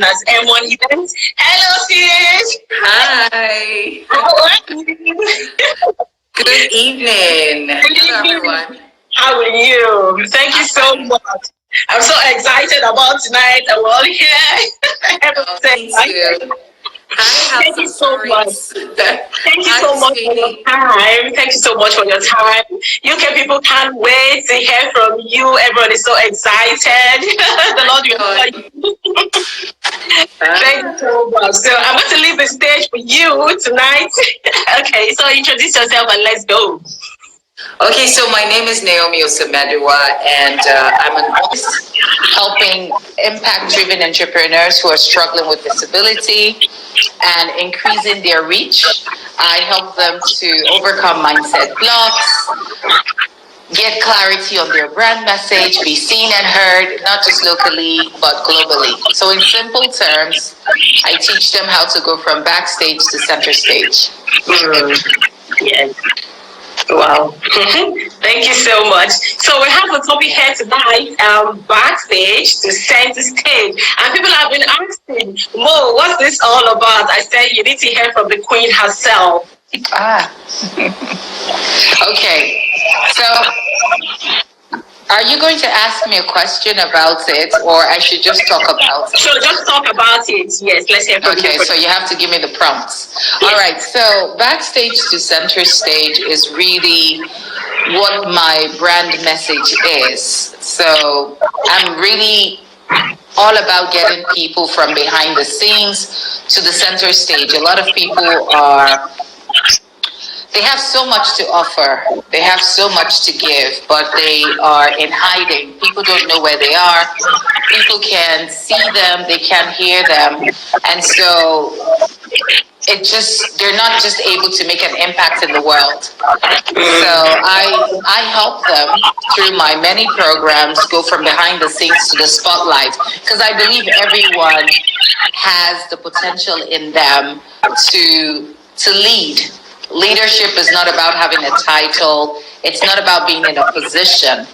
known as M1 Events. Hello, sis. Hi. How are you? Good evening. Good Hello, evening. everyone. How are you? Thank you so Hi. much. I'm so excited about tonight. I'm all here. Oh, Everyone's me excited. too. I have Thank you some so much. stories. Thank you Hi, so much for your sweetie. time. Thank you so much for your time. UK people can't wait to hear from you. Everyone is so excited. The I Lord will know. honor you. Thank you so much. So I'm going to leave the stage for you tonight. Okay, so introduce yourself and let's go. Okay, so my name is Naomi Osemedua, and I'm an artist helping impact-driven entrepreneurs who are struggling with disability and increasing their reach. I help them to overcome mindset blocks, get clarity on their brand message, be seen and heard, not just locally, but globally. So in simple terms, I teach them how to go from backstage to center stage. Yes. Wow. Thank you so much. So we have a topic here tonight, backstage to center stage. And people have been asking, Mo, what's this all about? I said you need to hear from the queen herself. Ah. Okay. So are you going to ask me a question about it, or I should just talk about it? So just talk about it. Yes, let's hear from you. Okay, so you have to give me the prompts. All right, so backstage to center stage is really what my brand message is. So I'm really all about getting people from behind the scenes to the center stage. A lot of people they have so much to offer. They have so much to give, but they are in hiding. People don't know where they are. People can see them, they can hear them. And so they're not just able to make an impact in the world. So I help them through my many programs go from behind the scenes to the spotlight, because I believe everyone has the potential in them to lead. Leadership is not about having a title. It's not about being in a position.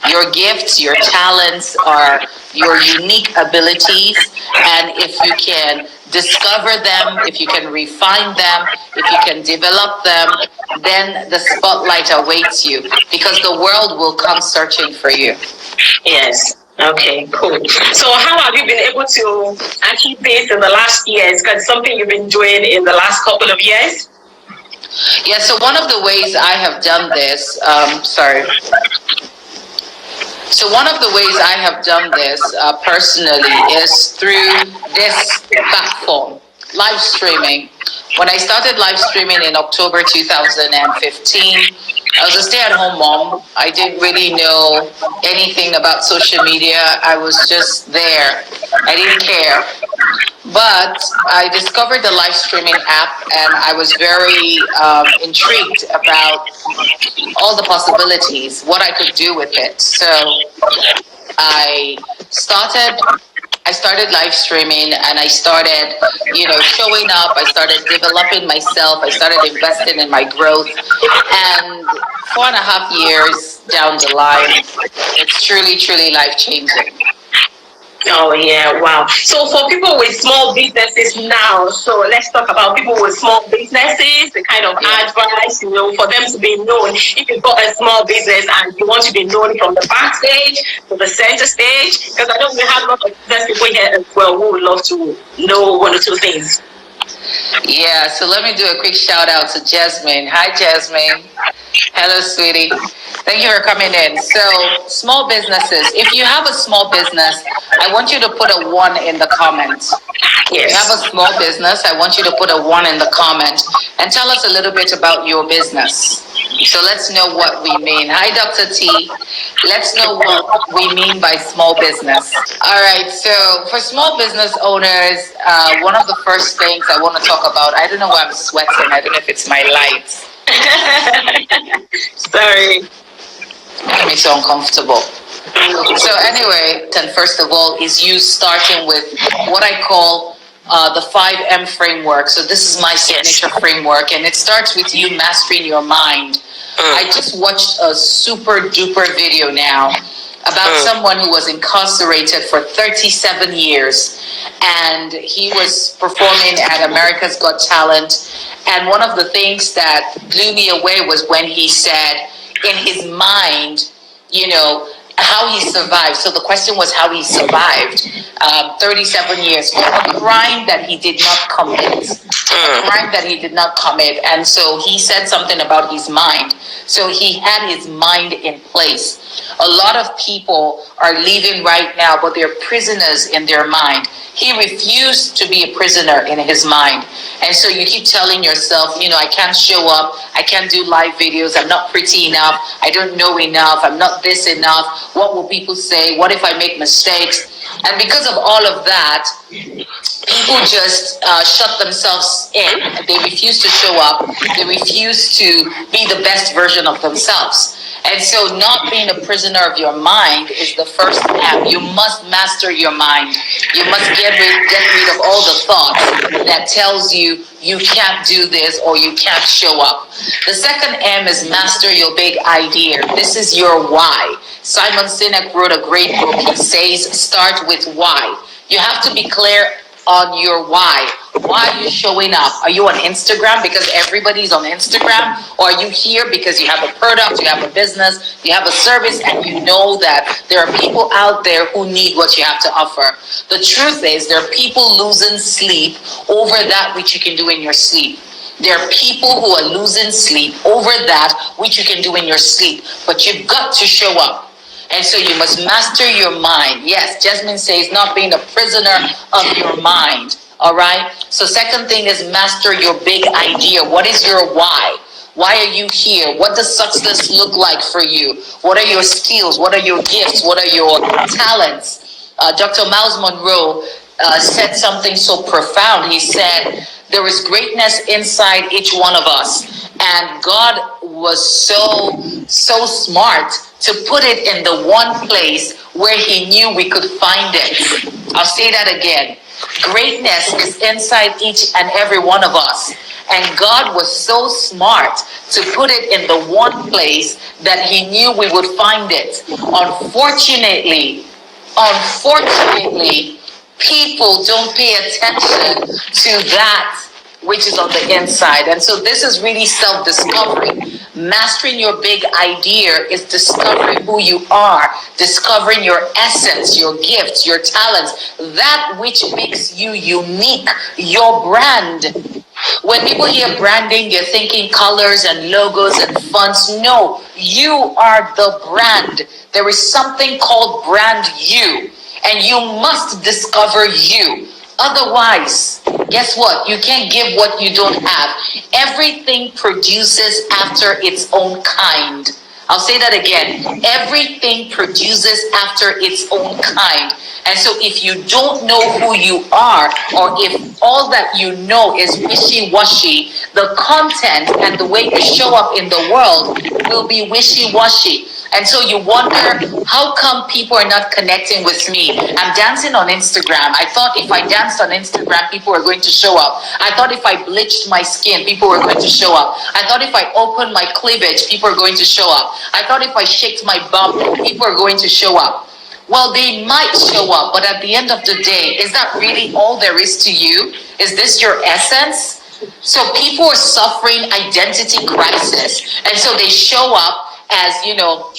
Your gifts, your talents are your unique abilities. And if you can discover them, if you can refine them, if you can develop them, then the spotlight awaits you, because the world will come searching for you. Yes. Okay, cool. So how have you been able to achieve this in the last years? Because something you've been doing in the last couple of years? Yeah, so one of the ways I have done this, So one of the ways I have done this personally is through this platform, live streaming. When I started live streaming in October 2015, I was a stay-at-home mom. I didn't really know anything about social media. I was just there. I didn't care. But I discovered the live streaming app, and I was very intrigued about all the possibilities, what I could do with it. So I started I started live streaming, and I started, showing up. I started developing myself. I started investing in my growth. And 4.5 years down the line, it's truly, truly life changing. Oh yeah, wow. So for people with small businesses now, so let's talk about people with small businesses, the kind of Yeah. advice, for them to be known. If you've got a small business and you want to be known from the backstage to the center stage, because I know we have a lot of business people here as well who would love to know one or two things. Yeah, so let me do a quick shout out to Jasmine. Hi, Jasmine. Hello, sweetie. Thank you for coming in. So, small businesses. If you have a small business, I want you to put a 1 in the comments. If you have a Yes. small business, I want you to put a 1 in the comment and tell us a little bit about your business. So let's know what we mean. Hi, Dr. T. Let's know what we mean by small business. All right. So for small business owners, one of the first things I want to talk about, I don't know why I'm sweating. I don't know if it's my lights. Sorry. Making me so uncomfortable. So anyway, and first of all, is you starting with what I call the 5M framework. So this is my signature framework, and it starts with you mastering your mind. I just watched a super duper video now about someone who was incarcerated for 37 years, and he was performing at America's Got Talent. And one of the things that blew me away was when he said, in his mind, you know, how he survived. So the question was how he survived 37 years for a crime that he did not commit. A crime that he did not commit. And so he said something about his mind. So he had his mind in place. A lot of people are leaving right now, but they're prisoners in their mind. He refused to be a prisoner in his mind. And so you keep telling yourself, you know, I can't show up, I can't do live videos, I'm not pretty enough, I don't know enough, I'm not this enough, what will people say, what if I make mistakes? And because of all of that, people just shut themselves in. They refuse to show up, they refuse to be the best version of themselves. And so not being a prisoner of your mind is the first step. You must master your mind. You must get rid of all the thoughts that tells you you can't do this or you can't show up. The second M is master your big idea. This is your why. Simon Sinek wrote a great book. He says, start with why. You have to be clear on your why. Why are you showing up? Are you on Instagram because everybody's on Instagram? Or are you here because you have a product, you have a business, you have a service, and you know that there are people out there who need what you have to offer? The truth is, there are people losing sleep over that which you can do in your sleep. There are people who are losing sleep over that which you can do in your sleep. But you've got to show up. And so you must master your mind. Yes, Jasmine says not being a prisoner of your mind. All right. So second thing is master your big idea. What is your why? Why are you here? What does success look like for you? What are your skills? What are your gifts? What are your talents? Dr. Miles Monroe said something so profound. He said, there is greatness inside each one of us. And God was so smart to put it in the one place where he knew we could find it. I'll say that again. Greatness is inside each and every one of us. And God was so smart to put it in the one place that he knew we would find it. Unfortunately, people don't pay attention to that which is on the inside. And so this is really self-discovery. Mastering your big idea is discovering who you are, discovering your essence, your gifts, your talents, that which makes you unique, your brand. When people hear branding, they're thinking colors and logos and fonts. No, you are the brand. There is something called brand you, and you must discover you. Otherwise, guess what? You can't give what you don't have. Everything produces after its own kind. I'll say that again. Everything produces after its own kind. And so if you don't know who you are, or if all that you know is wishy-washy, the content and the way you show up in the world will be wishy-washy. And so you wonder, how come people are not connecting with me? I'm dancing on Instagram. I thought if I danced on Instagram, people were going to show up. I thought if I bleached my skin, people were going to show up. I thought if I opened my cleavage, people are going to show up. I thought if I shaked my bum, people are going to show up. Well, they might show up, but at the end of the day, is that really all there is to you? Is this your essence? So people are suffering identity crisis. And so they show up as, you know,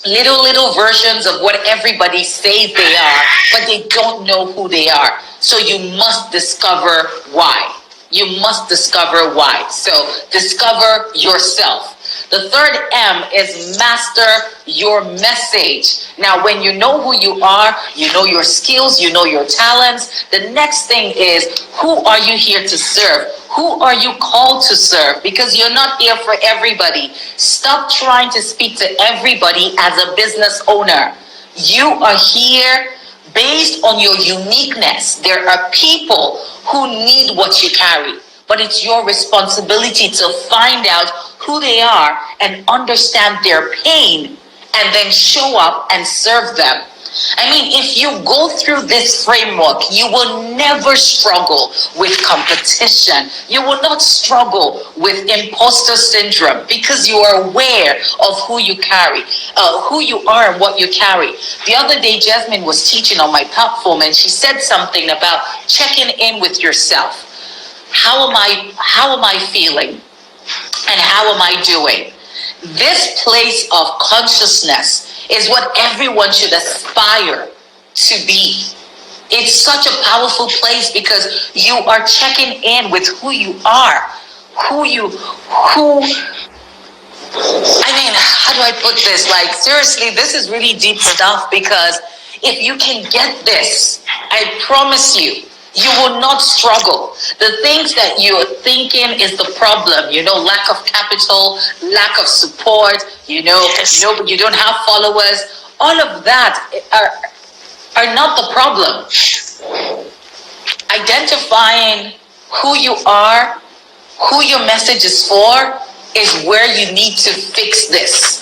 little versions of what everybody says they are, but they don't know who they are. So you must discover why. You must discover why. So discover yourself. The third M is master your message. Now, when you know who you are, you know your skills, you know your talents. The next thing is, who are you here to serve? Who are you called to serve? Because you're not here for everybody. Stop trying to speak to everybody as a business owner. You are here based on your uniqueness. There are people who need what you carry, but it's your responsibility to find out who they are and understand their pain and then show up and serve them. I mean, if you go through this framework, you will never struggle with competition. You will not struggle with imposter syndrome because you are aware of who you carry, who you are and what you carry. The other day, Jasmine was teaching on my platform and she said something about checking in with yourself. How am I feeling? And how am I doing? This place of consciousness is what everyone should aspire to be. It's such a powerful place because you are checking in with who you are, I mean, how do I put this? Like, seriously, this is really deep stuff because if you can get this, I promise you, you will not struggle. The things that you're thinking is the problem, lack of capital, lack of support, you don't have followers. All of that are not the problem. Identifying who you are, who your message is for, is where you need to fix this.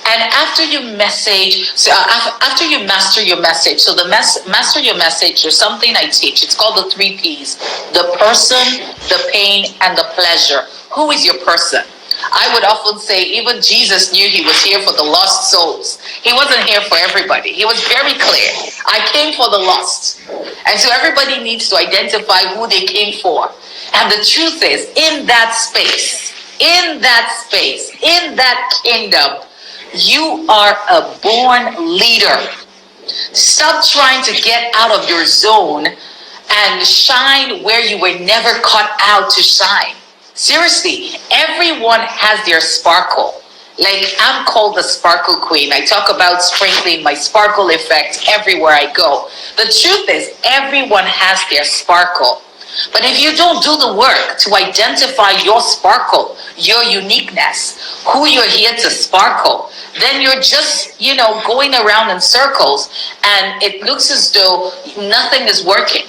And after you after you master your message, so the master your message, there's something I teach. It's called the 3 Ps: the person, the pain, and the pleasure. Who is your person? I would often say even Jesus knew he was here for the lost souls. He wasn't here for everybody. He was very clear. I came for the lost. And so everybody needs to identify who they came for. And the truth is, in that space, in that kingdom, you are a born leader. Stop trying to get out of your zone and shine where you were never cut out to shine. Seriously, everyone has their sparkle. Like, I'm called the sparkle queen. I talk about sprinkling my sparkle effect everywhere I go. The truth is, everyone has their sparkle. But if you don't do the work to identify your sparkle, your uniqueness, who you're here to sparkle, then you're just, going around in circles and it looks as though nothing is working.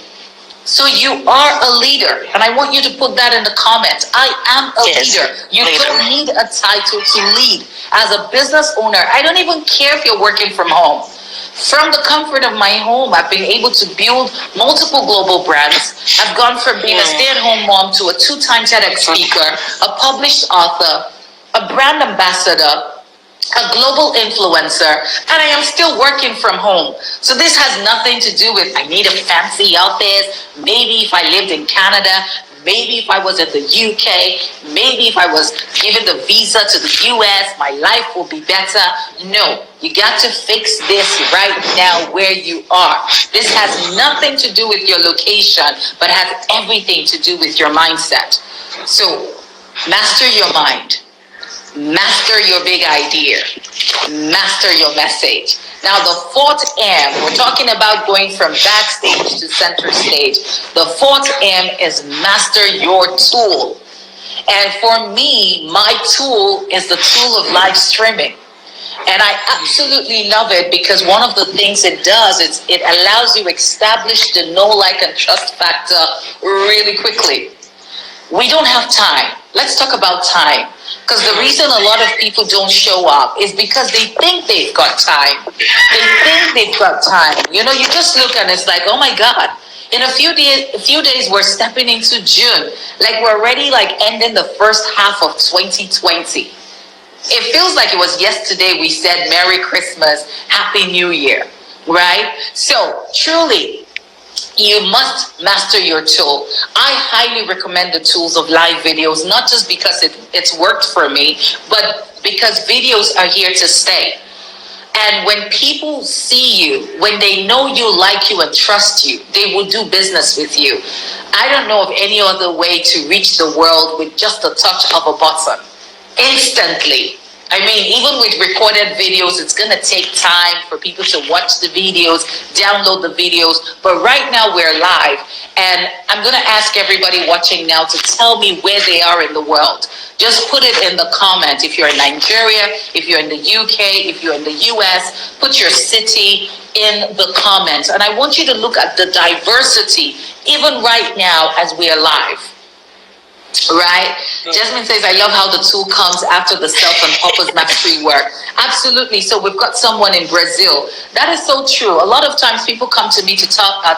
So you are a leader, and I want you to put that in the comments. I am a leader. You don't need a title to lead. As a business owner, I don't even care if you're working from home. From the comfort of my home, I've been able to build multiple global brands. I've gone from being a stay-at-home mom to a 2-time TEDx speaker, a published author, a brand ambassador, a global influencer, and I am still working from home. So this has nothing to do with I need a fancy office. Maybe if I lived in Canada, maybe if I was in the UK, maybe if I was given the visa to the US, my life will be better. No, you got to fix this right now where you are. This has nothing to do with your location, but has everything to do with your mindset. So master your mind. Master your big idea. Master your message. Now the 4th M, we're talking about going from backstage to center stage. The 4th M is master your tool. And for me, my tool is the tool of live streaming. And I absolutely love it because one of the things it does is it allows you to establish the know, like, and trust factor really quickly. We don't have time. Let's talk about time. Because the reason a lot of people don't show up is because they think they've got time. They think they've got time. You just look and it's like, oh my God. In a few days, we're stepping into June. Like, we're already ending the first half of 2020. It feels like it was yesterday we said Merry Christmas, Happy New Year, right? So truly, you must master your tool. I highly recommend the tools of live videos, not just because it's worked for me, but because videos are here to stay. And when people see you, when they know you, like you, and trust you, they will do business with you. I don't know of any other way to reach the world with just a touch of a button. Instantly. I mean, even with recorded videos, it's going to take time for people to watch the videos, download the videos. But right now we're live. And I'm going to ask everybody watching now to tell me where they are in the world. Just put it in the comments. If you're in Nigeria, if you're in the UK, if you're in the US, put your city in the comments. And I want you to look at the diversity, even right now as we are live. Right? Jasmine says, I love how the tool comes after the self and purpose mastery work. Absolutely. So we've got someone in Brazil. That is so true. A lot of times people come to me to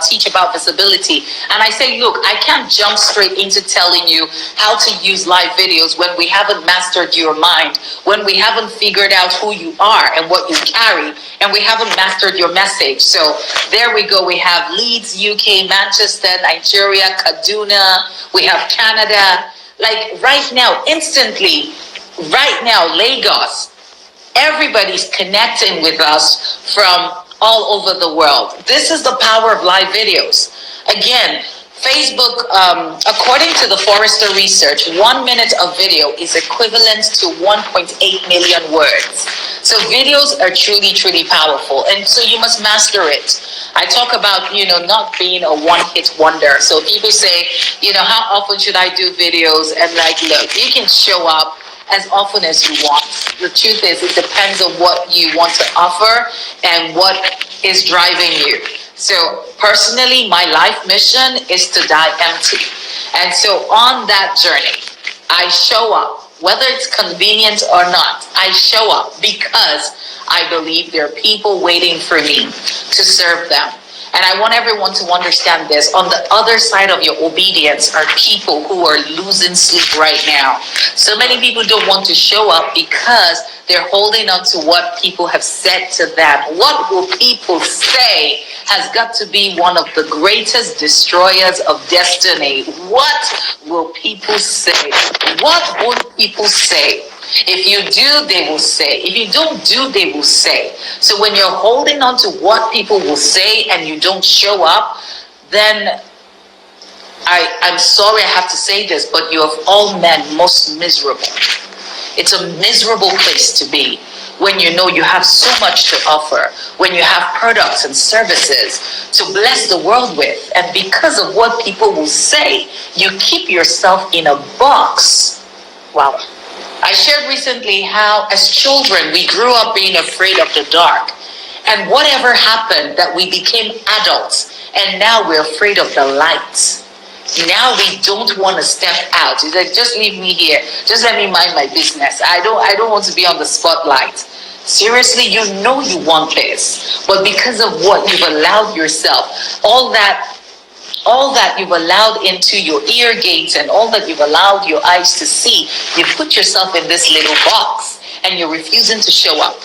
teach about visibility. And I say, look, I can't jump straight into telling you how to use live videos when we haven't mastered your mind, when we haven't figured out who you are and what you carry, and we haven't mastered your message. So there we go. We have Leeds, UK, Manchester, Nigeria, Kaduna. We have Canada. Like right now, instantly, right now, Lagos, everybody's connecting with us from all over the world. This is the power of live videos. Again, Facebook, according to the Forrester research, 1 minute of video is equivalent to 1.8 million words. So videos are truly, truly powerful. And so you must master it. I talk about, not being a one-hit wonder. So people say, how often should I do videos? And like, look, you can show up as often as you want. The truth is, it depends on what you want to offer and what is driving you. So personally, my life mission is to die empty. And so on that journey, I show up, whether it's convenient or not. I show up because I believe there are people waiting for me to serve them. And I want everyone to understand this. On the other side of your obedience are people who are losing sleep right now. So many people don't want to show up because they're holding on to what people have said to them. What will people say has got to be one of the greatest destroyers of destiny. What will people say? What will people say? If you do, they will say. If you don't do, they will say. So when you're holding on to what people will say and you don't show up, then I'm sorry I have to say this, but you of all men most miserable. It's a miserable place to be when you know you have so much to offer, when you have products and services to bless the world with, and because of what people will say, you keep yourself in a box. Wow. I shared recently how as children we grew up being afraid of the dark, and whatever happened that we became adults and now we're afraid of the light. Now we don't want to step out. It's like, just leave me here, just let me mind my business. I don't want to be on the spotlight. Seriously, you know you want this, but because of what you've allowed yourself, all that you've allowed into your ear gates and all that you've allowed your eyes to see, you put yourself in this little box and you're refusing to show up.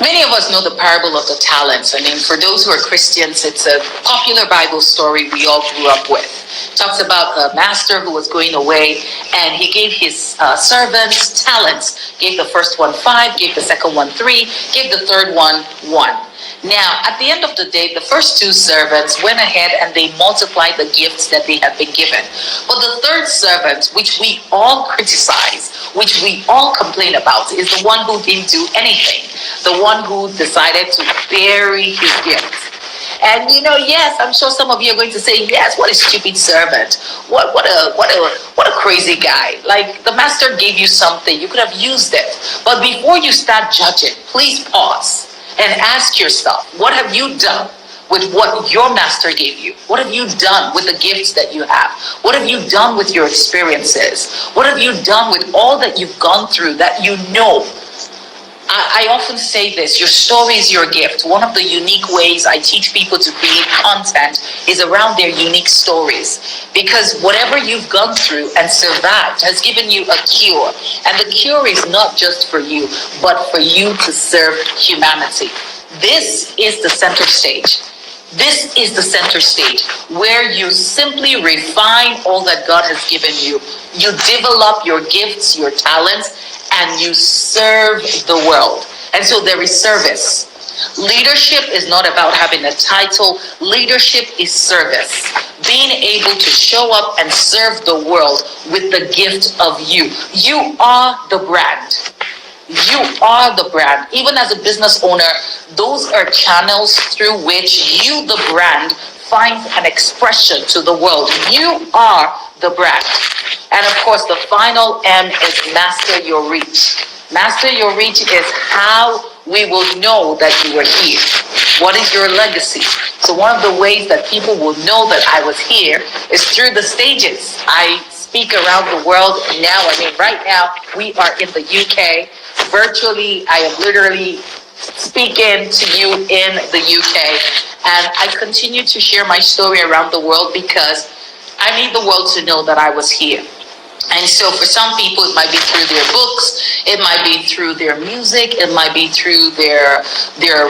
Many of us know the parable of the talents. I mean, for those who are Christians, it's a popular Bible story we all grew up with. It talks about a master who was going away and he gave his servants talents. Gave the first one 5, gave the second one 3, gave the third one 1. Now, at the end of the day, the first 2 servants went ahead and they multiplied the gifts that they had been given. But the third servant, which we all criticize, which we all complain about, is the one who didn't do anything. The one who decided to bury his gift. And yes, I'm sure some of you are going to say, yes, what a stupid servant. What a crazy guy. Like, the master gave you something, you could have used it. But before you start judging, please pause and ask yourself, what have you done with what your master gave you? What have you done with the gifts that you have? What have you done with your experiences? What have you done with all that you've gone through that you know? I often say this, your story is your gift. One of the unique ways I teach people to create content is around their unique stories. Because whatever you've gone through and survived has given you a cure. And the cure is not just for you, but for you to serve humanity. This is the center stage. This is the center stage where you simply refine all that God has given you. You develop your gifts, your talents, and you serve the world. And so there is service. Leadership is not about having a title. Leadership is service. Being able to show up and serve the world with the gift of you. You are the brand. You are the brand. Even as a business owner, those are channels through which you, the brand, find an expression to the world. You are the brand. And of course, the final M is master your reach. Master your reach is how we will know that you are here. What is your legacy? So one of the ways that people will know that I was here is through the stages. I speak around the world. Now, I mean, right now, we are in the UK. Virtually, I am literally speaking to you in the UK. And I continue to share my story around the world because I need the world to know that I was here. And so for some people, it might be through their books, it might be through their music, it might be through their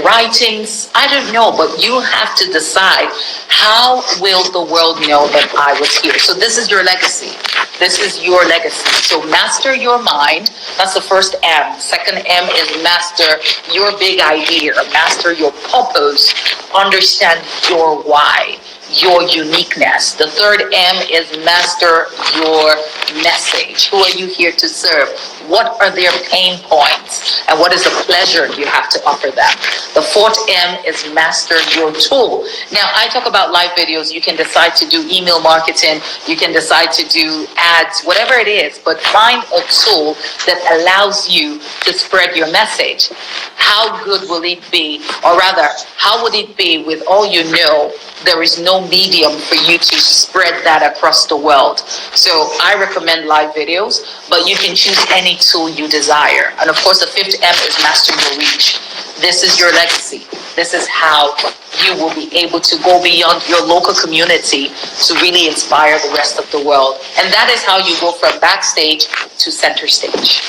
writings. I don't know, but you have to decide, how will the world know that I was here? So this is your legacy. This is your legacy. So master your mind. That's the first M. Second M is master your big idea, master your purpose, understand your why, your uniqueness. The third M is master your message. Who are you here to serve? What are their pain points? And what is the pleasure you have to offer them? The fourth M is master your tool. Now, I talk about live videos. You can decide to do email marketing. You can decide to do ads, whatever it is, but find a tool that allows you to spread your message. How good will it be? Or rather, how would it be with all you know? There is no medium for you to spread that across the world. So I recommend live videos, but you can choose any tool you desire. And of course, the fifth M is master your reach. This is your legacy. This is how you will be able to go beyond your local community to really inspire the rest of the world. And that is how you go from backstage to center stage.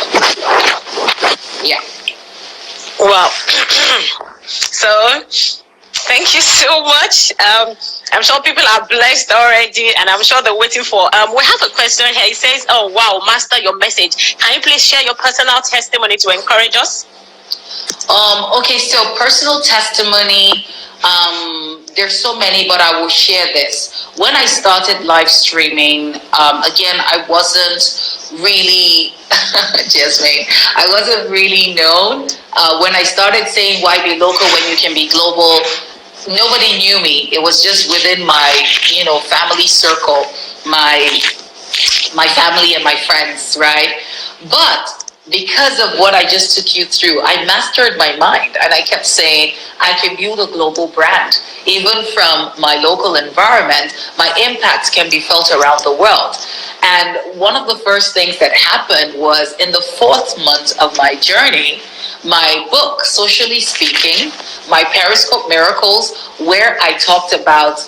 Yeah. Wow. So, thank you so much. I'm sure people are blessed already, and I'm sure they're waiting for. We have a question here. It says, "Oh wow, master your message. Can you please share your personal testimony to encourage us?" Okay, so personal testimony. There's so many, but I will share this. When I started live streaming, again, I wasn't really, Jasmine, I wasn't really known. When I started saying, why be local when you can be global, nobody knew me. It was just within my, family circle, my family and my friends, right? But because of what I just took you through, I mastered my mind, and I kept saying, I can build a global brand. Even from my local environment, my impact can be felt around the world. And one of the first things that happened was in the fourth month of my journey, my book, Socially Speaking, my Periscope Miracles, where I talked about,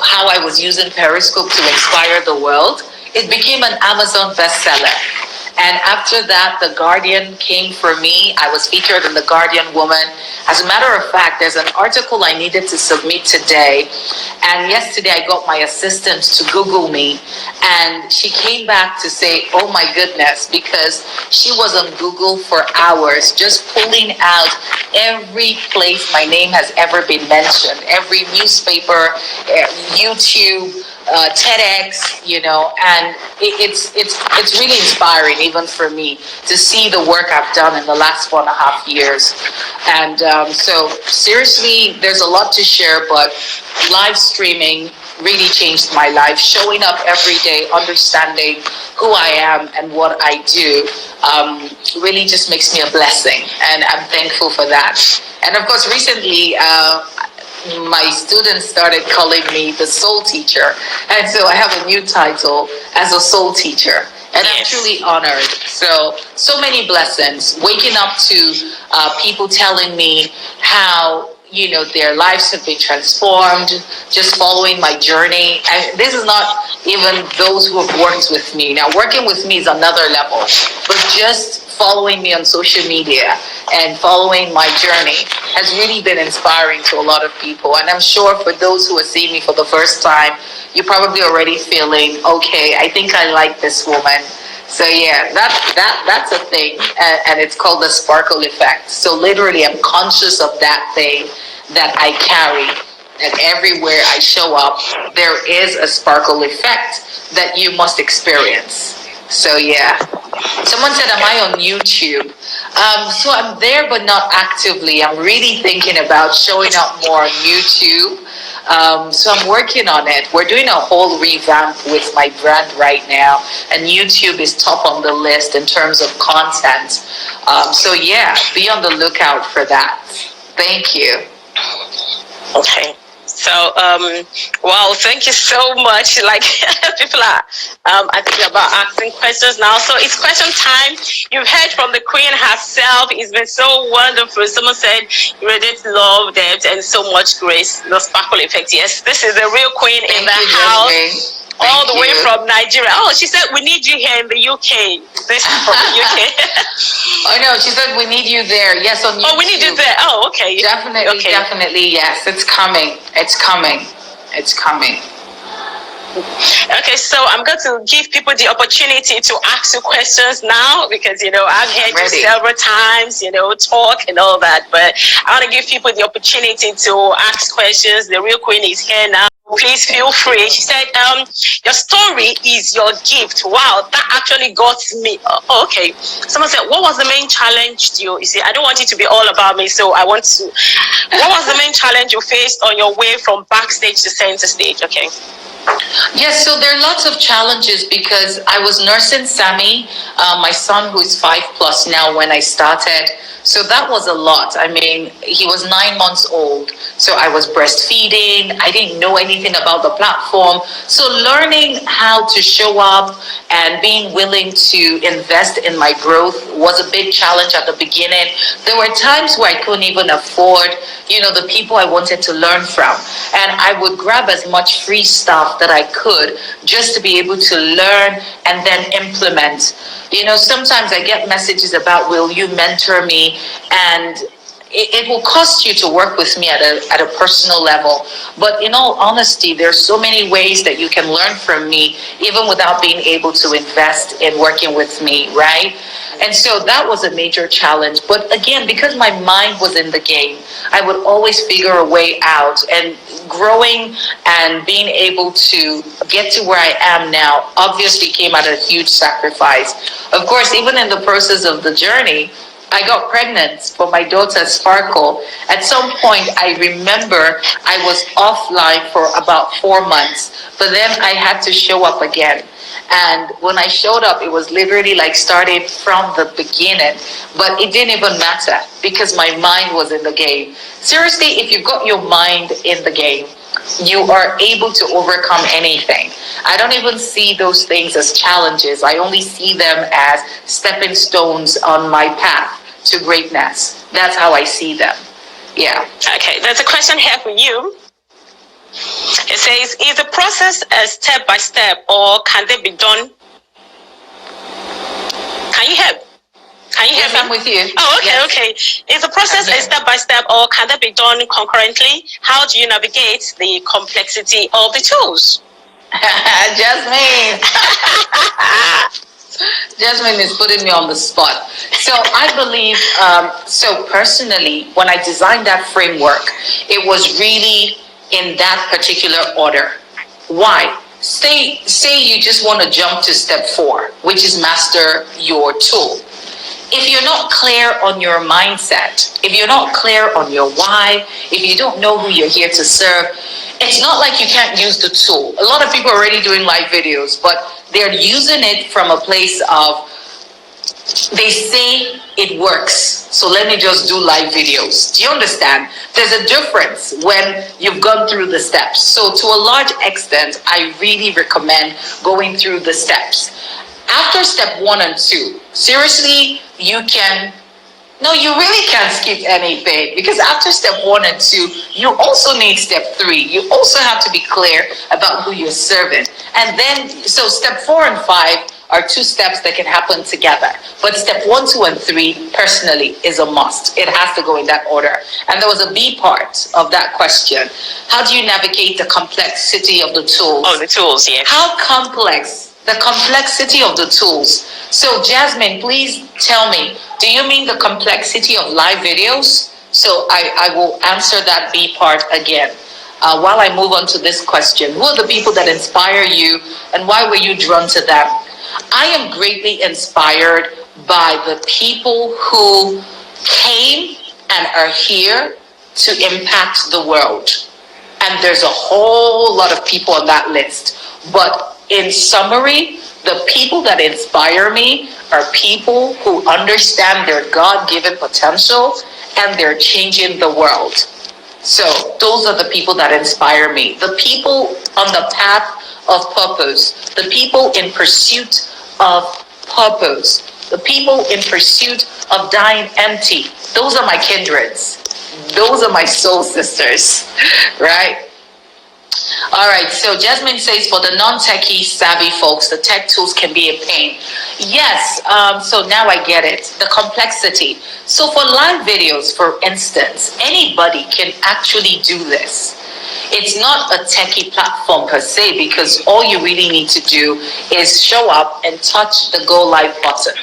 how I was using Periscope to inspire the world, it became an Amazon bestseller. And after that, The Guardian came for me. I was featured in The Guardian Woman. As a matter of fact, there's an article I needed to submit today. And yesterday I got my assistant to Google me. And she came back to say, oh my goodness, because she was on Google for hours, just pulling out every place my name has ever been mentioned. Every newspaper, YouTube, TEDx, and it's really inspiring even for me to see the work I've done in the last 4.5 years. And so seriously, there's a lot to share, but live streaming really changed my life. Showing up every day, understanding who I am and what I do, really just makes me a blessing, and I'm thankful for that. And of course, recently, my students started calling me the soul teacher, and so I have a new title as a soul teacher, and I'm truly honored. So many blessings. Waking up to people telling me how their lives have been transformed, just following my journey. And this is not even those who have worked with me. Now, working with me is another level, but just following me on social media and following my journey has really been inspiring to a lot of people. And I'm sure for those who are seeing me for the first time, you're probably already feeling, okay, I think I like this woman. So yeah, that's a thing, and it's called the sparkle effect. So literally, I'm conscious of that thing that I carry, and everywhere I show up, there is a sparkle effect that you must experience. So yeah. Someone said, am I on YouTube? So I'm there, but not actively. I'm really thinking about showing up more on YouTube. So I'm working on it. We're doing a whole revamp with my brand right now, and YouTube is top on the list in terms of content. So yeah, be on the lookout for that. Thank you. Okay. So, wow, thank you so much. Like, people are, I think about asking questions now. So it's question time. You've heard from the queen herself. It's been so wonderful. Someone said you radiate love, depth, and so much grace. The sparkle effect. Yes, this is the real queen in Thank the you, house. Jasmine. All Thank the way you. from Nigeria. Oh, she said we need you here in the UK. This is from the UK. Oh no, she said we need you there. Yes, on YouTube. Oh, we need you there. Oh, okay. Definitely, Okay. definitely, yes. It's coming. It's coming. It's coming. Okay, so I'm going to give people the opportunity to ask you questions now because, I've heard you several times, talk and all that. But I want to give people the opportunity to ask questions. The real queen is here now. Please feel free. She said, your story is your gift. Wow, that actually got me. Oh, okay. Someone said, what was the main challenge to you? You see, I don't want it to be all about me, so I want to. What was the main challenge you faced on your way from backstage to center stage? Okay. Yes, so there are lots of challenges because I was nursing Sammy, my son who is 5+ now when I started. So that was a lot. I mean, he was 9 months old. So I was breastfeeding. I didn't know anything about the platform. So learning how to show up and being willing to invest in my growth was a big challenge at the beginning. There were times where I couldn't even afford, the people I wanted to learn from. And I would grab as much free stuff that I could just to be able to learn and then implement. Sometimes I get messages about, will you mentor me? And it will cost you to work with me at a personal level. But in all honesty, there's so many ways that you can learn from me, even without being able to invest in working with me, right? And so that was a major challenge. But again, because my mind was in the game, I would always figure a way out. And growing and being able to get to where I am now obviously came at a huge sacrifice. Of course, even in the process of the journey, I got pregnant for my daughter Sparkle. At some point, I remember I was offline for about 4 months, but then I had to show up again. And when I showed up, it was literally like starting from the beginning, but it didn't even matter because my mind was in the game. Seriously, if you've got your mind in the game, you are able to overcome anything. I don't even see those things as challenges. I only see them as stepping stones on my path to greatness. That's how I see them. Yeah. Okay, there's a question here for you. It says, is the process a step by step or can they be done? Can you help? Can you Yes, hear me? I'm with you. Oh, okay, Yes. okay. Is the process a step by step or can they be done concurrently? How do you navigate the complexity of the tools? Jasmine. Jasmine is putting me on the spot. So I believe, so personally, when I designed that framework, it was really in that particular order. Why? Say you just want to jump to step 4, which is master your tool. If you're not clear on your mindset, if you're not clear on your why, if you don't know who you're here to serve, it's not like you can't use the tool. A lot of people are already doing live videos, but they're using it from a place of, they say it works, so let me just do live videos. Do you understand? There's a difference when you've gone through the steps. So to a large extent, I really recommend going through the steps. After step 1 and 2, seriously, you really can't skip anything, because after step 1 and 2, you also need step 3. You also have to be clear about who you're serving. And then, so step 4 and 5 are 2 steps that can happen together. But step 1, 2, and 3, personally, is a must. It has to go in that order. And there was a B part of that question. How do you navigate the complexity of the tools? Oh, the tools, yeah. How complex? The complexity of the tools. So Jasmine, please tell me, do you mean the complexity of live videos? So I will answer that B part again. While I move on to this question, who are the people that inspire you and why were you drawn to them? I am greatly inspired by the people who came and are here to impact the world. And there's a whole lot of people on that list. But in summary, the people that inspire me are people who understand their God-given potential and they're changing the world. So those are the people that inspire me. The people on the path of purpose, the people in pursuit of purpose, the people in pursuit of dying empty. Those are my kindreds. Those are my soul sisters, right? All right, so Jasmine says for the non-techie savvy folks, the tech tools can be a pain. Yes, so now I get it, the complexity. So for live videos, for instance, anybody can actually do this. It's not a techie platform per se, because all you really need to do is show up and touch the go live button.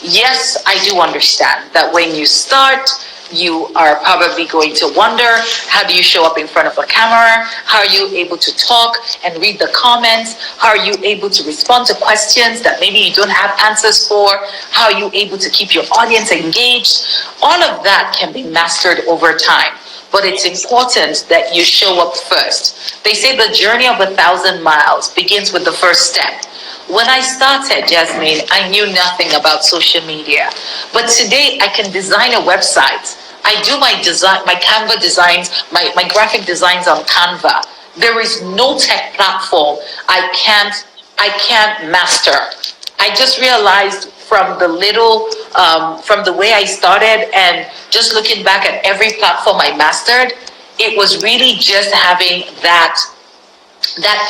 Yes, I do understand that when you start, you are probably going to wonder, how do you show up in front of a camera? How are you able to talk and read the comments? How are you able to respond to questions that maybe you don't have answers for? How are you able to keep your audience engaged? All of that can be mastered over time. But it's important that you show up first. They say the journey of 1,000 miles begins with the first step. When I started, Jasmine, I knew nothing about social media. But today I can design a website. I do my design, my Canva designs, my graphic designs on Canva. There is no tech platform I can't master. I just realized from the little, from the way I started and just looking back at every platform I mastered, it was really just having that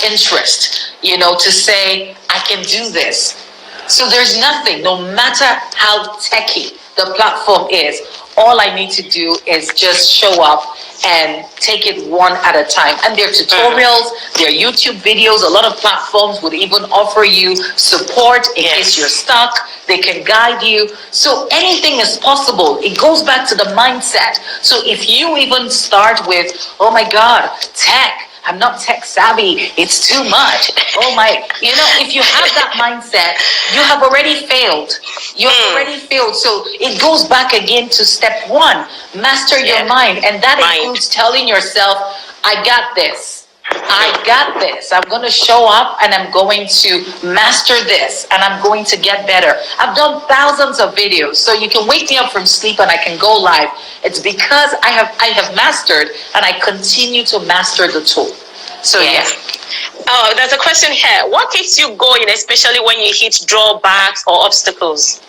interest, to say, I can do this. So there's nothing, no matter how techy the platform is, all I need to do is just show up and take it one at a time. And there are tutorials, there are YouTube videos. A lot of platforms would even offer you support in case you're stuck. They can guide you. So anything is possible. It goes back to the mindset. So if you even start with, oh my God, tech, I'm not tech savvy, it's too much. Oh my, if you have that mindset, you have already failed. You have already failed. So it goes back again to step one, master your mind. And that includes telling yourself, I got this. I got this. I'm going to show up and I'm going to master this and I'm going to get better. I've done thousands of videos, so you can wake me up from sleep and I can go live. It's because I have mastered and I continue to master the tool. So yeah. Oh, there's a question here. What keeps you going, especially when you hit drawbacks or obstacles?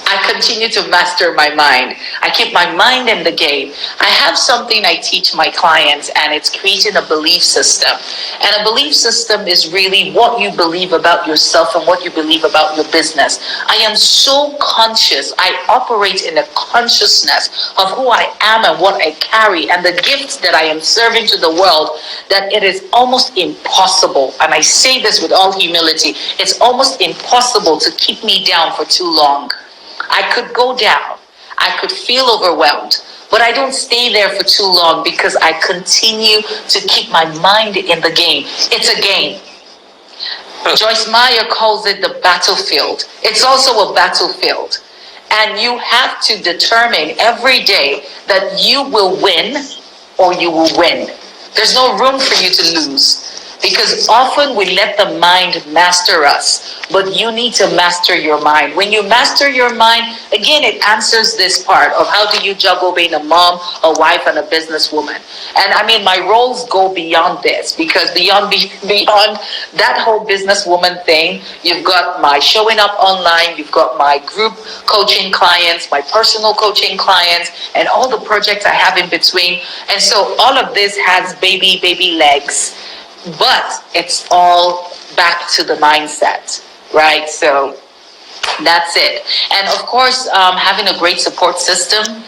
I continue to master my mind. I keep my mind in the game. I have something I teach my clients, and it's creating a belief system. And a belief system is really what you believe about yourself and what you believe about your business. I am so conscious. I operate in a consciousness of who I am and what I carry and the gifts that I am serving to the world, that it is almost impossible. And I say this with all humility. It's almost impossible to keep me down for too long. I could go down. I could feel overwhelmed, but I don't stay there for too long because I continue to keep my mind in the game. It's a game. Joyce Meyer calls it the battlefield. It's also a battlefield. And you have to determine every day that you will win or you will win. There's no room for you to lose. Because often we let the mind master us, but you need to master your mind. When you master your mind, again, it answers this part of how do you juggle being a mom, a wife, and a businesswoman. And I mean, my roles go beyond this, because beyond that whole businesswoman thing, you've got my showing up online, you've got my group coaching clients, my personal coaching clients, and all the projects I have in between. And so all of this has baby legs. But it's all back to the mindset, right? So that's it. And of course, having a great support system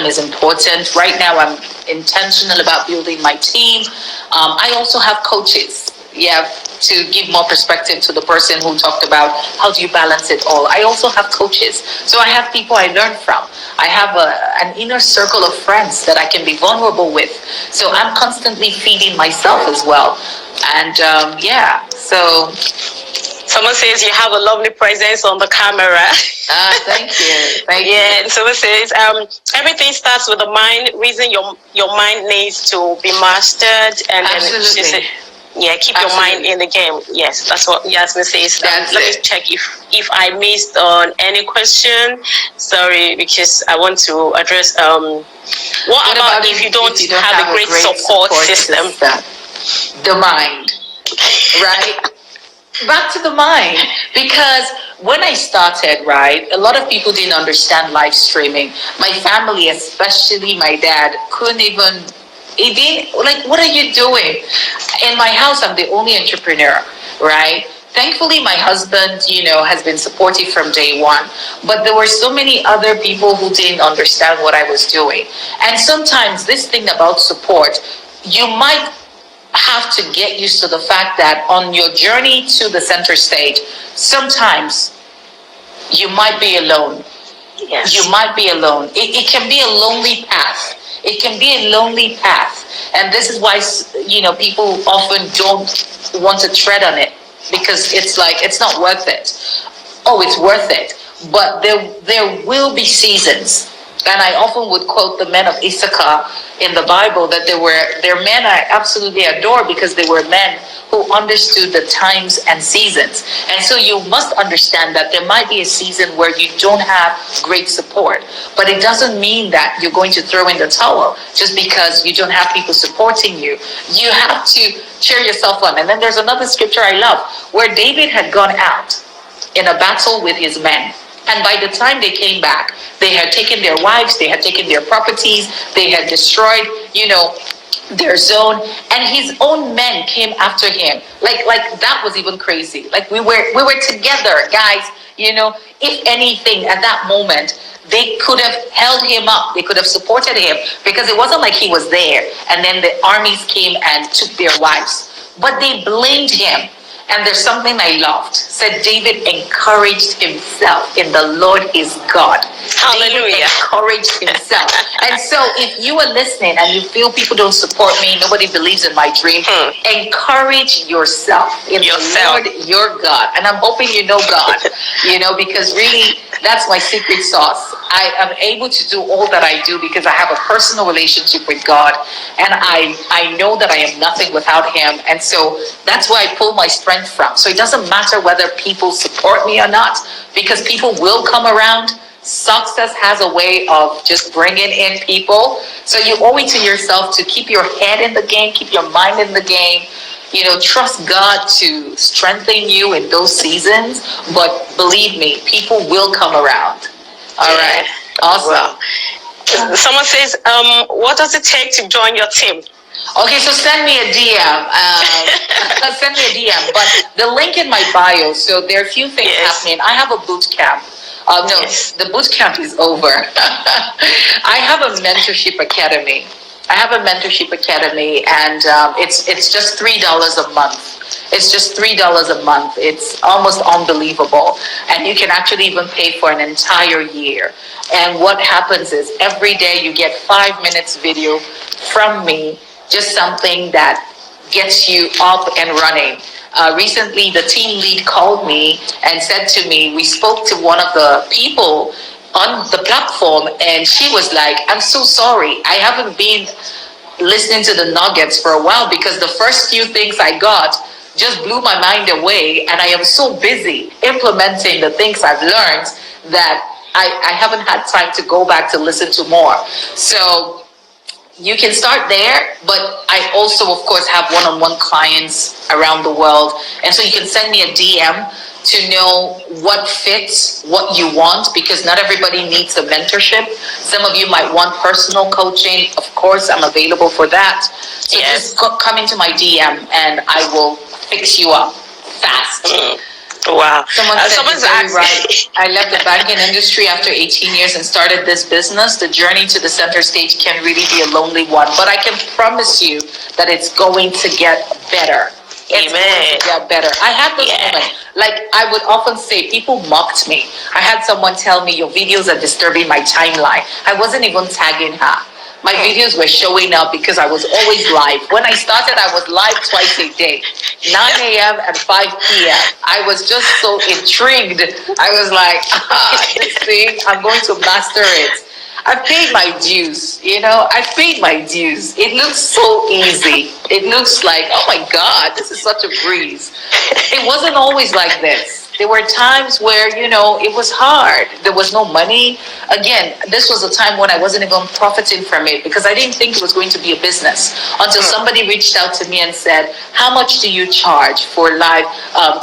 is important. Right now, I'm intentional about building my team. I also have coaches. Yeah, to give more perspective to the person who talked about how do you balance it all. I also have coaches. So I have people I learn from. I have an inner circle of friends that I can be vulnerable with. So I'm constantly feeding myself as well. And so. Someone says you have a lovely presence on the camera. Thank you. Thank you. And someone says everything starts with the mind. Reason your mind needs to be mastered. And absolutely. Yeah, keep your mind in the game. Yes, that's what Yasmin says. Let me check if I missed on any question. Sorry, because I want to address. What about if you don't have a great support system? The mind, right? Back to the mind, because when I started, right, a lot of people didn't understand live streaming. My family, especially my dad, couldn't even. He didn't like. What are you doing? In my house, I'm the only entrepreneur, right? Thankfully, my husband, has been supportive from day one. But there were so many other people who didn't understand what I was doing. And sometimes this thing about support, you might have to get used to the fact that on your journey to the center stage, sometimes you might be alone. Yes. You might be alone. It can be a lonely path. It can be a lonely path. And this is why, people often don't want to tread on it, because it's like, it's not worth it. Oh, it's worth it. But there will be seasons. And I often would quote the men of Issachar in the Bible, that they're men I absolutely adore, because they were men who understood the times and seasons. And so you must understand that there might be a season where you don't have great support, but it doesn't mean that you're going to throw in the towel just because you don't have people supporting you. You have to cheer yourself on. And then there's another scripture I love, where David had gone out in a battle with his men. And by the time they came back, they had taken their wives, they had taken their properties, they had destroyed, their zone, and his own men came after him. Like that was even crazy. Like we were together, guys. If anything, at that moment, they could have held him up. They could have supported him, because it wasn't like he was there and then the armies came and took their wives. But they blamed him. And there's something I loved. Said David encouraged himself in the Lord his God. Hallelujah. David encouraged himself. And so if you are listening and you feel people don't support me, nobody believes in my dream, encourage yourself in the Lord your God. And I'm hoping you know God, because really that's my secret sauce. I am able to do all that I do because I have a personal relationship with God, and I know that I am nothing without him. And so that's where I pull my strength from. So it doesn't matter whether people support me or not, because people will come around. Success has a way of just bringing in people. So you owe it to yourself to keep your head in the game, keep your mind in the game. Trust God to strengthen you in those seasons. But believe me, people will come around. All right. Awesome. Well, someone says, what does it take to join your team? Okay, so send me a DM. Send me a DM. But the link in my bio, so there are a few things happening. I have a boot camp. The boot camp is over. I have a mentorship academy. And it's just $3 a month. It's just $3 a month. It's almost unbelievable. And you can actually even pay for an entire year. And what happens is every day you get 5 minutes video from me, just something that gets you up and running. Recently, the team lead called me and said to me, we spoke to one of the people on the platform, and she was like, I'm so sorry. I haven't been listening to the nuggets for a while, because the first few things I got just blew my mind away, and I am so busy implementing the things I've learned that I haven't had time to go back to listen to more. So you can start there, but I also, of course, have one-on-one clients around the world. And so you can send me a DM to know what fits what you want, because not everybody needs a mentorship. Some of you might want personal coaching. Of course, I'm available for that. So just come into my DM and I will fix you up fast. Wow. Someone's right. I left the banking industry after 18 years and started this business. The journey to the center stage can really be a lonely one, but I can promise you that it's going to get better. It's going to get better. I had this moment. Like I would often say, people mocked me. I had someone tell me, your videos are disturbing my timeline. I wasn't even tagging her. My videos were showing up because I was always live. When I started, I was live twice a day, 9 a.m. and 5 p.m. I was just so intrigued. I was like, this thing, I'm going to master it. I've paid my dues, I've paid my dues. It looks so easy. It looks like, oh my God, this is such a breeze. It wasn't always like this. There were times where, it was hard. There was no money. Again, this was a time when I wasn't even profiting from it because I didn't think it was going to be a business until somebody reached out to me and said, how much do you charge for live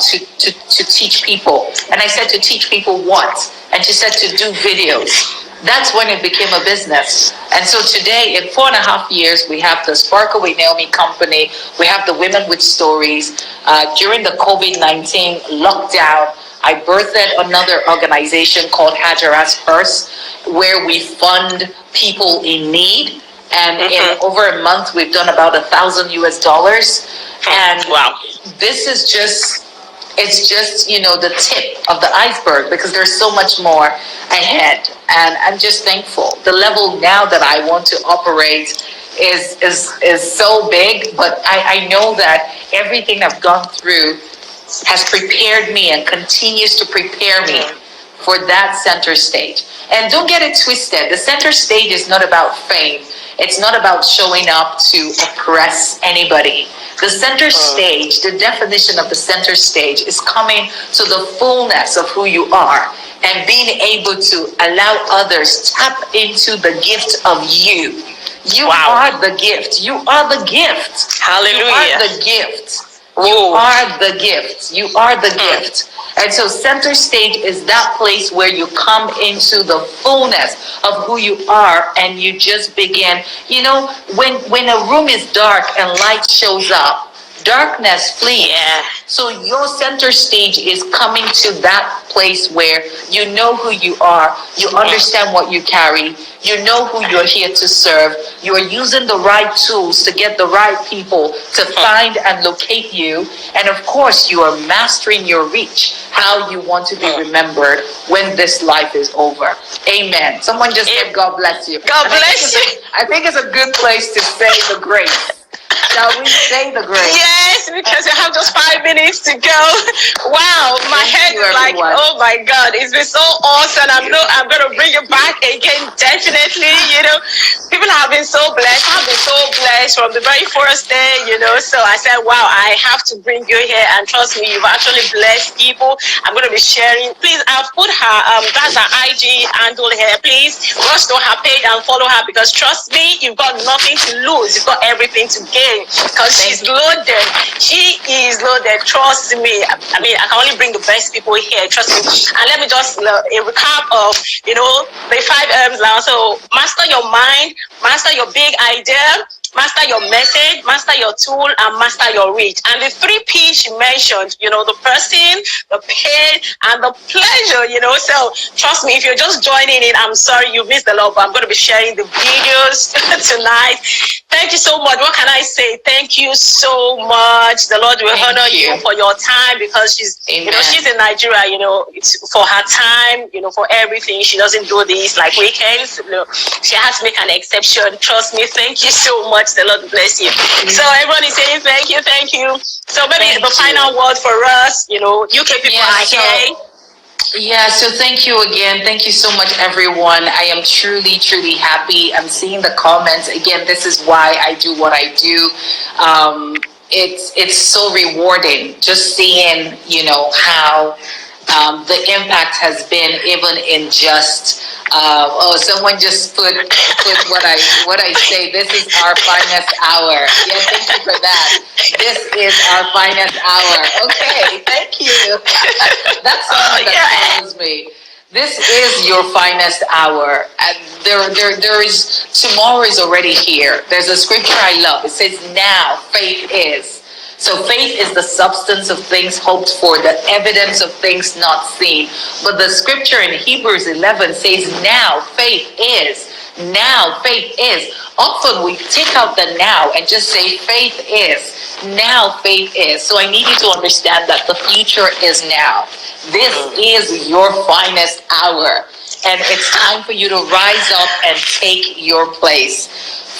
to teach people? And I said, to teach people what? And she said, to do videos. That's when it became a business. And so today, in 4.5 years, we have the Sparkle with Naomi company. We have the Women with Stories. During the COVID-19 lockdown, I birthed another organization called Hajara's Purse, where we fund people in need. And in over a month, we've done about $1,000 US. And wow, this is it's just the tip of the iceberg because there's so much more ahead, and I'm just thankful. The level now that I want to operate is so big, but I know that everything I've gone through has prepared me and continues to prepare me for that center stage. And don't get it twisted, the center stage is not about fame. It's not about showing up to oppress anybody. The center stage, the definition of the center stage is coming to the fullness of who you are and being able to allow others tap into the gift of you. You are the gift. You are the gift. Hallelujah. You are the gift. You are the gift. You are the gift. And so center stage is that place where you come into the fullness of who you are and you just begin. When a room is dark and light shows up, darkness flees. Yeah. So your center stage is coming to that place where you know who you are, you understand what you carry, you know who you're here to serve, you are using the right tools to get the right people to find and locate you, and of course you are mastering your reach, how you want to be remembered when this life is over. Amen. Someone just said, God bless you. God bless you. I think it's a good place to say the grace. Shall we say the grace? Yes, because we have just 5 minutes to go. Wow, my head is like, oh my God, it's been so awesome. I'm going to bring you back again, definitely. People have been so blessed. I've been so blessed from the very first day, So I said, wow, I have to bring you here. And trust me, you've actually blessed people. I'm going to be sharing. Please, I'll put her, that's her IG handle here. Please rush to her page and follow her because trust me, you've got nothing to lose. You've got everything to gain. Because she's loaded. She is loaded. Trust me. I mean, I can only bring the best people here. Trust me. And let me just a recap of, the 5 M's now. So master your mind, master your big idea, master your message, master your tool, and master your reach. And the 3 P's she mentioned, the person, the pain, and the pleasure, So trust me, if you're just joining in, I'm sorry you missed a lot, but I'm going to be sharing the videos tonight. Thank you so much. What can I say? Thank you so much. The Lord will honor you for your time because she's, she's in Nigeria, it's for her time, for everything. She doesn't do this like weekends. She has to make an exception. Trust me. Thank you so much. The Lord bless you. So everyone is saying thank you. So maybe the final word for us, UK people are here. Yeah, so thank you again. Thank you so much, everyone. I am truly, truly happy. I'm seeing the comments. Again, this is why I do what I do. It's so rewarding just seeing, how the impact has been even in just someone just put what I say. This is our finest hour. Yeah, thank you for that. This is our finest hour. Okay, thank you. That's something that follows me. This is your finest hour. And there is, tomorrow is already here. There's a scripture I love. It says, now faith is. So faith is the substance of things hoped for, the evidence of things not seen. But the scripture in Hebrews 11 says, now faith is. Now faith is. Often we take out the now and just say faith is. Now faith is. So I need you to understand that the future is now. This is your finest hour. And it's time for you to rise up and take your place.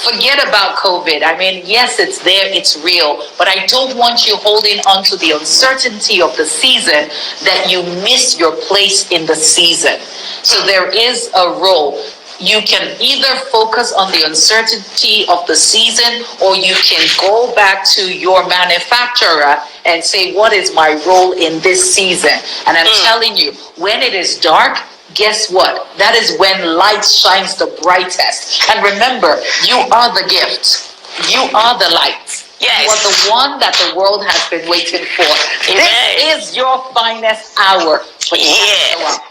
Forget about COVID. I mean, yes, it's there, it's real, but I don't want you holding on to the uncertainty of the season that you miss your place in the season. So there is a role. You can either focus on the uncertainty of the season, or you can go back to your manufacturer and say, what is my role in this season? And I'm telling you, when it is dark, guess what? That is when light shines the brightest. And remember, you are the gift. You are the light. Yes. You are the one that the world has been waiting for. Amen. This is your finest hour. But you have to show up.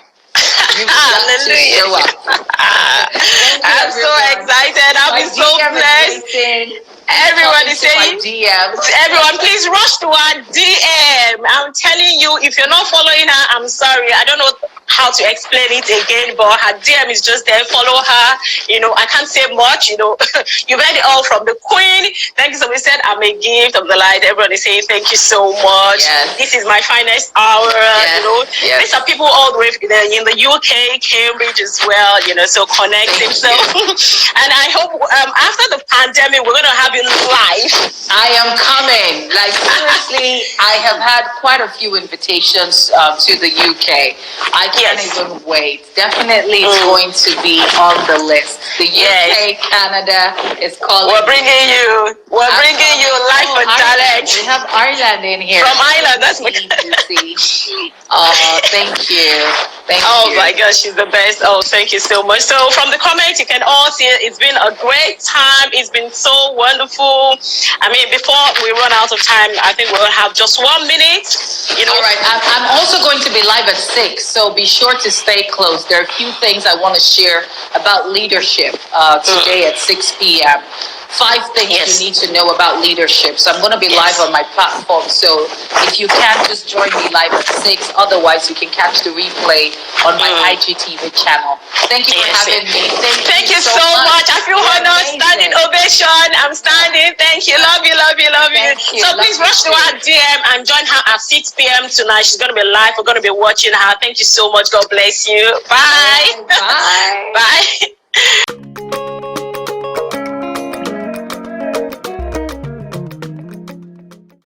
You got to show up. I'm so excited. I'll be so blessed. Everyone is saying, everyone, please rush to our DM. I'm telling you, if you're not following her, I'm sorry. I don't know how to explain it again, but her DM is just there. Follow her. I can't say much. You've heard it all from the queen. Thank you so much. Said, I'm a gift of the light. Everyone is saying, thank you so much. Yes. This is my finest hour. Yes. Yes. These are people all the way in the UK, Cambridge as well. So connecting. So, and I hope after the pandemic, we're going to have you live. I am coming. Like, seriously, I have had quite a few invitations to the UK. I can't even wait. Definitely it's going to be on the list. The UK, Canada is calling. We're bringing you. We're bringing you live and direct. We have Ireland in here. From Ireland, that's my thank you. Thank you. Oh my gosh, she's the best. Oh, thank you so much. So from the comments, you can all see it's been a great time. It's been so wonderful. I mean, before we run out of time, I think we'll have just 1 minute. All right. I'm also going to be live at 6, so be sure to stay close. There are a few things I want to share about leadership today at 6 p.m. 5 things you need to know about leadership. So I'm going to be live on my platform. So if you can't, just join me live at 6. Otherwise, you can catch the replay on my IGTV channel. Thank you for having me. Thank you so much. I feel honored. Standing ovation. I'm standing. Thank you. Love you, love you, love you. So please rush to our DM and join her at 6 p.m. tonight. She's going to be live. We're going to be watching her. Thank you so much. God bless you. Bye. Bye. Bye.